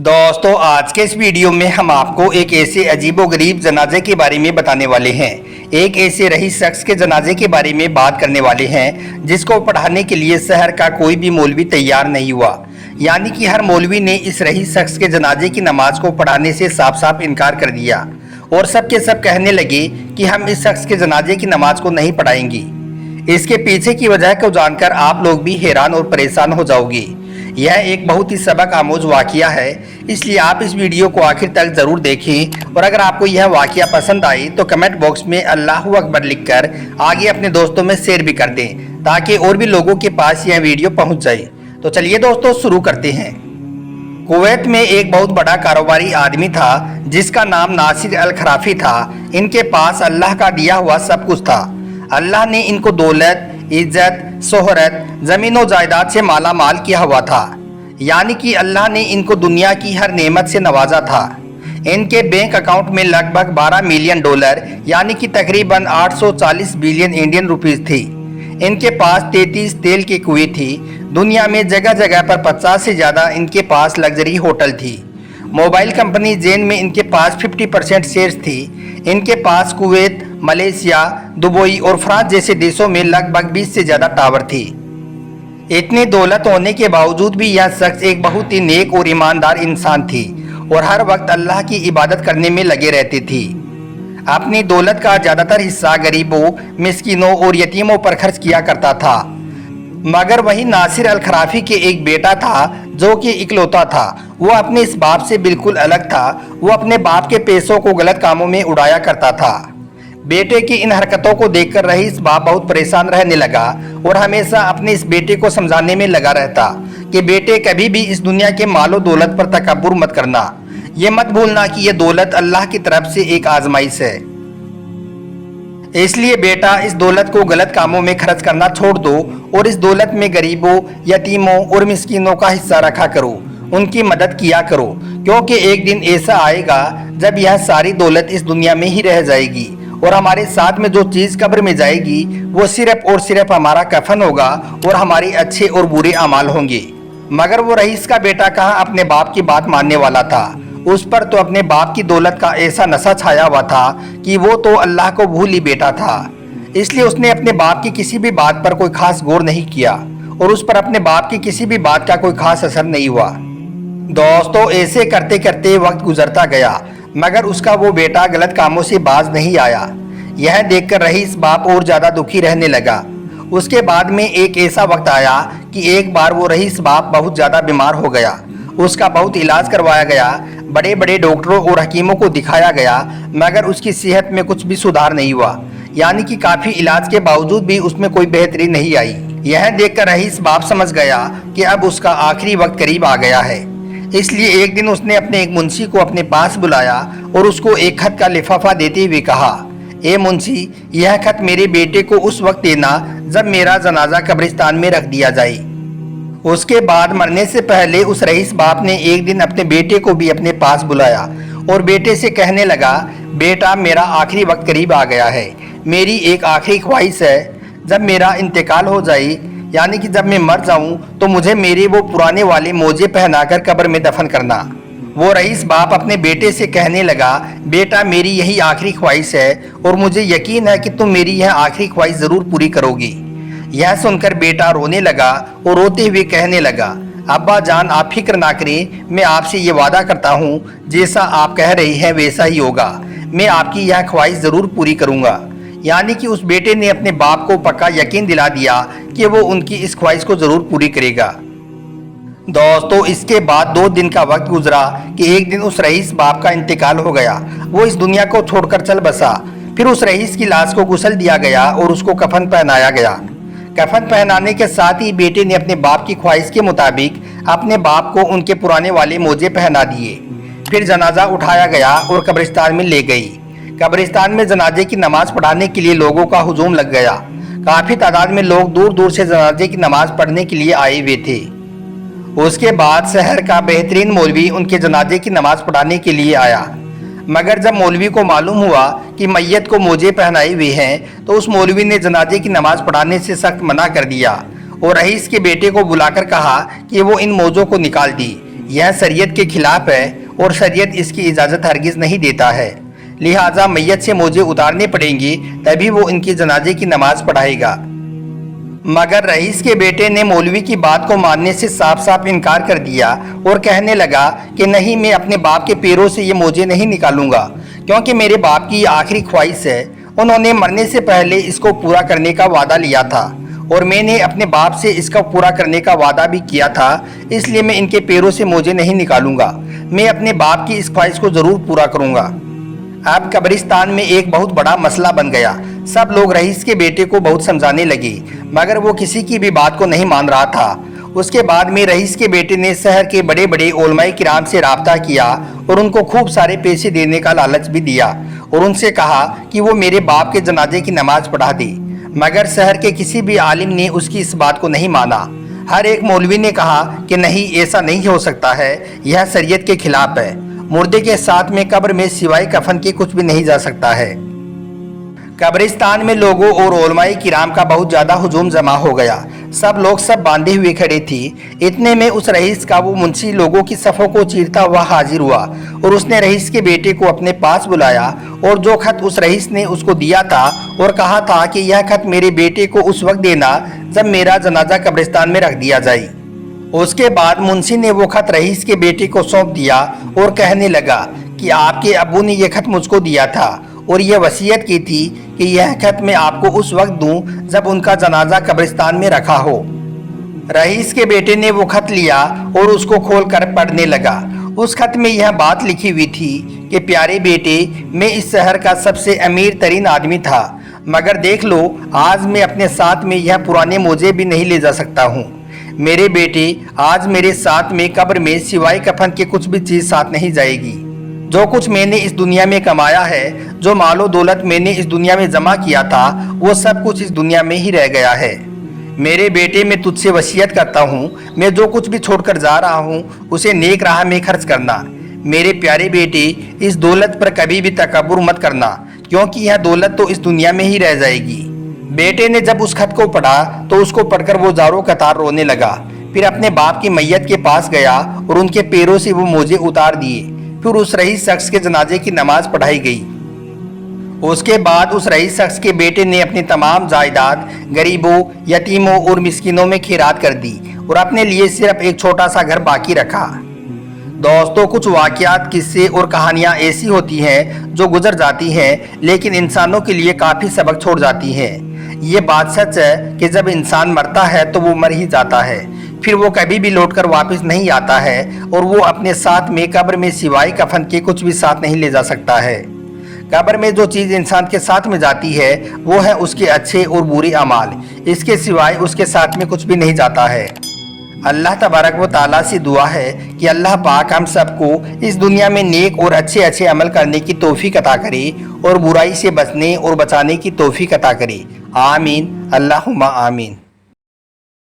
दोस्तों आज के इस वीडियो में हम आपको एक ऐसे अजीबोगरीब जनाजे के बारे में बताने वाले हैं। एक ऐसे रईस शख्स के जनाजे के बारे में बात करने वाले हैं जिसको पढ़ाने के लिए शहर का कोई भी मौलवी तैयार नहीं हुआ। यानी कि हर मौलवी ने इस रईस शख्स के जनाजे की नमाज को पढ़ाने से साफ साफ इनकार कर दिया और सब के सब कहने लगे कि हम इस शख्स के जनाजे की नमाज को नहीं पढ़ाएंगे। इसके पीछे की वजह को जानकर आप लोग भी हैरान और परेशान हो जाओगे। यह एक बहुत ही सबक आमोज वाक़या है, इसलिए आप इस वीडियो को आखिर तक ज़रूर देखें और अगर आपको यह वाक़या पसंद आए तो कमेंट बॉक्स में अल्लाहू अकबर लिखकर आगे अपने दोस्तों में शेयर भी कर दें ताकि और भी लोगों के पास यह वीडियो पहुंच जाए। तो चलिए दोस्तों शुरू करते हैं। कुवैत में एक बहुत बड़ा कारोबारी आदमी था जिसका नाम नासिर अल खराफी था। इनके पास अल्लाह का दिया हुआ सब कुछ था। अल्लाह ने इनको दौलत, इज्जत, शोहरत, ज़मीन और जायदाद से माला माल किया हुआ था। यानी कि अल्लाह ने इनको दुनिया की हर नेमत से नवाजा था। इनके बैंक अकाउंट में लगभग 12 मिलियन डॉलर यानी कि तकरीबन 840 बिलियन इंडियन रुपीस थी। इनके पास 33 तेल की कुएं थी। दुनिया में जगह जगह पर 50 से ज़्यादा इनके पास लग्जरी होटल थी। मोबाइल कंपनी जेन में इनके पास 50% शेयर्स थी। इनके पास कुवैत, मलेशिया, दुबई और फ्रांस जैसे देशों में लगभग 20 से ज़्यादा टावर थी। इतनी दौलत होने के बावजूद भी यह शख्स एक बहुत ही नेक और ईमानदार इंसान थी और हर वक्त अल्लाह की इबादत करने में लगे रहती थी। अपनी दौलत का ज़्यादातर हिस्सा गरीबों, मिस्किनों और यतीमों पर खर्च किया करता था। मगर वही नासिर अल खराफी के एक बेटा था जो कि इकलौता था। वो अपने इस बाप से बिल्कुल अलग था। वो अपने बाप के पैसों को गलत कामों में उड़ाया करता था। बेटे की इन हरकतों को देखकर रईस बाप बहुत परेशान रहने लगा और हमेशा अपने इस बेटे को समझाने में लगा रहता कि बेटे कभी भी इस दुनिया के मालो दौलत पर तकब्बुर मत करना। ये मत भूलना कि यह दौलत अल्लाह की तरफ से एक आजमाइश है। इसलिए बेटा इस दौलत को गलत कामों में खर्च करना छोड़ दो और इस दौलत में गरीबों, यतीमों और मिस्किनों का हिस्सा रखा करो, उनकी मदद किया करो, क्योंकि एक दिन ऐसा आएगा जब यह सारी दौलत इस दुनिया में ही रह जाएगी और हमारे साथ में जो चीज़ कब्र में जाएगी वो सिर्फ और सिर्फ हमारा कफन होगा और हमारे अच्छे और बुरे अमाल होंगे। मगर वो रईस का बेटा कहाँ अपने बाप की बात मानने वाला था। उस पर तो अपने बाप की दौलत का ऐसा नशा छाया हुआ था कि वो तो अल्लाह को भूल ही बैठा था। इसलिए उसने अपने बाप की किसी भी बात पर कोई खास गौर नहीं किया और उस पर अपने बाप की किसी भी बात का कोई खास असर नहीं हुआ। दोस्तों ऐसे करते करते वक्त गुजरता गया मगर उसका वो बेटा गलत कामों से बाज नहीं आया। यह देखकर रईस बाप और ज़्यादा दुखी रहने लगा। उसके बाद में एक ऐसा वक्त आया कि एक बार वो रईस बाप बहुत ज़्यादा बीमार हो गया। उसका बहुत इलाज करवाया गया, बड़े बड़े डॉक्टरों और हकीमों को दिखाया गया मगर उसकी सेहत में कुछ भी सुधार नहीं हुआ। यानी कि काफ़ी इलाज के बावजूद भी उसमें कोई बेहतरी नहीं आई। यह देखकर रईस बाप समझ गया कि अब उसका आखिरी वक्त करीब आ गया है। इसलिए एक दिन उसने अपने एक मुंशी को अपने पास बुलाया और उसको एक खत का लिफाफा देते हुए कहा, ए मुंशी, यह खत मेरे बेटे को उस वक्त देना जब मेरा जनाजा कब्रिस्तान में रख दिया जाए। उसके बाद मरने से पहले उस रईस बाप ने एक दिन अपने बेटे को भी अपने पास बुलाया और बेटे से कहने लगा, बेटा मेरा आखिरी वक्त करीब आ गया है। मेरी एक आखिरी ख्वाहिश है, जब मेरा इंतकाल हो जाए यानी कि जब मैं मर जाऊं तो मुझे मेरे वो पुराने वाले मोजे पहनाकर कब्र में दफन करना। वो रईस बाप अपने बेटे से कहने लगा, बेटा मेरी यही आखिरी ख्वाहिश है और मुझे यकीन है कि तुम मेरी यह आखिरी ख्वाहिश ज़रूर पूरी करोगी। यह सुनकर बेटा रोने लगा और रोते हुए कहने लगा, अब्बा जान आप फिक्र ना करें, मैं आपसे ये वादा करता हूँ जैसा आप कह रही हैं वैसा ही होगा। मैं आपकी यह ख्वाहिश ज़रूर पूरी करूँगा। यानी कि उस बेटे ने अपने बाप को पक्का यकीन दिला दिया कि वो उनकी इस ख्वाहिश को ज़रूर पूरी करेगा। दोस्तों इसके बाद 2 दिन का वक्त गुजरा कि एक दिन उस रईस बाप का इंतकाल हो गया। वो इस दुनिया को छोड़कर चल बसा। फिर उस रईस की लाश को गुसल दिया गया और उसको कफन पहनाया गया। कफन पहनाने के साथ ही बेटे ने अपने बाप की ख्वाहिश के मुताबिक अपने बाप को उनके पुराने वाले मोजे पहना दिए। फिर जनाजा उठाया गया और कब्रिस्तान में ले गई। कब्रिस्तान में जनाजे की नमाज पढ़ाने के लिए लोगों का हुजूम लग गया। काफ़ी तादाद में लोग दूर दूर से जनाजे की नमाज पढ़ने के लिए आए हुए थे। उसके बाद शहर का बेहतरीन मौलवी उनके जनाजे की नमाज पढ़ाने के लिए आया। मगर जब मौलवी को मालूम हुआ कि मैयत को मोजे पहनाए हुए हैं तो उस मौलवी ने जनाजे की नमाज पढ़ाने से सख्त मना कर दिया और रईस के बेटे को बुलाकर कहा कि वो इन मोजों को निकाल दी। यह शरीयत के खिलाफ है और शरीयत इसकी इजाज़त हरगिज़ नहीं देता है। लिहाजा मैयत से मोजे उतारने पड़ेंगे, तभी वो इनकी जनाजे की नमाज पढ़ाएगा। मगर रईस के बेटे ने मौलवी की बात को मानने से साफ साफ इनकार कर दिया और कहने लगा कि नहीं, मैं अपने बाप के पैरों से ये मोजे नहीं निकालूंगा, क्योंकि मेरे बाप की ये आखिरी ख्वाहिश है। उन्होंने मरने से पहले इसको पूरा करने का वादा लिया था और मैंने अपने बाप से इसका पूरा करने का वादा भी किया था, इसलिए मैं इनके पैरों से मोजे नहीं निकालूंगा। मैं अपने बाप की इस ख्वाहिश को ज़रूर पूरा करूंगा। अब कब्रिस्तान में एक बहुत बड़ा मसला बन गया। सब लोग रईस के बेटे को बहुत समझाने लगे, मगर वो किसी की भी बात को नहीं मान रहा था। उसके बाद में रईस के बेटे ने शहर के बड़े बड़े उलमाए किराम से राब्ता किया और उनको खूब सारे पैसे देने का लालच भी दिया और उनसे कहा कि वो मेरे बाप के जनाजे की नमाज पढ़ा दे। मगर शहर के किसी भी आलिम ने उसकी इस बात को नहीं माना। हर एक मौलवी ने कहा कि नहीं, ऐसा नहीं हो सकता है, यह शरीयत के खिलाफ है। मुर्दे के साथ में कब्र में सिवाय कफन के कुछ भी नहीं जा सकता है। कब्रिस्तान में लोगों और उलमाए किराम का बहुत ज़्यादा हुजूम जमा हो गया। सब लोग सब बांधे हुए खड़े थे। इतने में उस रईस का वो मुंशी लोगों की सफ़ों को चीरता हुआ हाजिर हुआ और उसने रईस के बेटे को अपने पास बुलाया और जो खत उस रईस ने उसको दिया था और कहा था कि यह खत मेरे बेटे को उस वक्त देना जब मेरा जनाजा कब्रिस्तान में रख दिया जाए। उसके बाद मुंशी ने वो खत रईस के बेटे को सौंप दिया और कहने लगा कि आपके अब्बू ने यह खत मुझको दिया था और यह वसीयत की थी कि यह खत मैं आपको उस वक्त दूं जब उनका जनाजा कब्रिस्तान में रखा हो। रईस के बेटे ने वो खत लिया और उसको खोलकर पढ़ने लगा। उस खत में यह बात लिखी हुई थी कि प्यारे बेटे, मैं इस शहर का सबसे अमीर तरीन आदमी था, मगर देख लो आज मैं अपने साथ में यह पुराने मोजे भी नहीं ले जा सकता हूँ। मेरे बेटे, आज मेरे साथ में कब्र में सिवाय कफन के कुछ भी चीज़ साथ नहीं जाएगी। जो कुछ मैंने इस दुनिया में कमाया है, जो मालो दौलत मैंने इस दुनिया में जमा किया था, वो सब कुछ इस दुनिया में ही रह गया है। मेरे बेटे, मैं तुझसे वसीयत करता हूँ, मैं जो कुछ भी छोड़कर जा रहा हूँ उसे नेक राह में खर्च करना। मेरे प्यारे बेटे, इस दौलत पर कभी भी तकब्बुर मत करना, क्योंकि यह दौलत तो इस दुनिया में ही रह जाएगी। बेटे ने जब उस खत को पढ़ा तो उसको पढ़कर वो जारो कतार रोने लगा। फिर अपने बाप की मैयत के पास गया और उनके पैरों से वो मोजे उतार दिए। फिर उस रईस शख्स के जनाजे की नमाज पढ़ाई गई। उसके बाद उस रईस शख्स के बेटे ने अपनी तमाम जायदाद गरीबों, यतीमों और मिस्किनों में खैरात कर दी और अपने लिए सिर्फ एक छोटा सा घर बाकी रखा। दोस्तों, कुछ वाक़यात, किस्से और कहानियाँ ऐसी होती हैं जो गुजर जाती हैं, लेकिन इंसानों के लिए काफ़ी सबक छोड़ जाती हैं। ये बात सच है कि जब इंसान मरता है तो वो मर ही जाता है, फिर वो कभी भी लौटकर वापस नहीं आता है और वो अपने साथ में कब्र में सिवाय कफन के कुछ भी साथ नहीं ले जा सकता है। कब्र में जो चीज़ इंसान के साथ में जाती है वो है उसके अच्छे और बुरे अमाल। इसके सिवाय उसके साथ में कुछ भी नहीं जाता है। अल्लाह तबारक व ताला से दुआ है कि अल्लाह पाक हम सबको इस दुनिया में नेक और अच्छे अच्छे अमल करने की तौफीक अता करे और बुराई से बचने और बचाने की तौफीक अता करे। आमीन, अल्लाहुम्मा आमीन।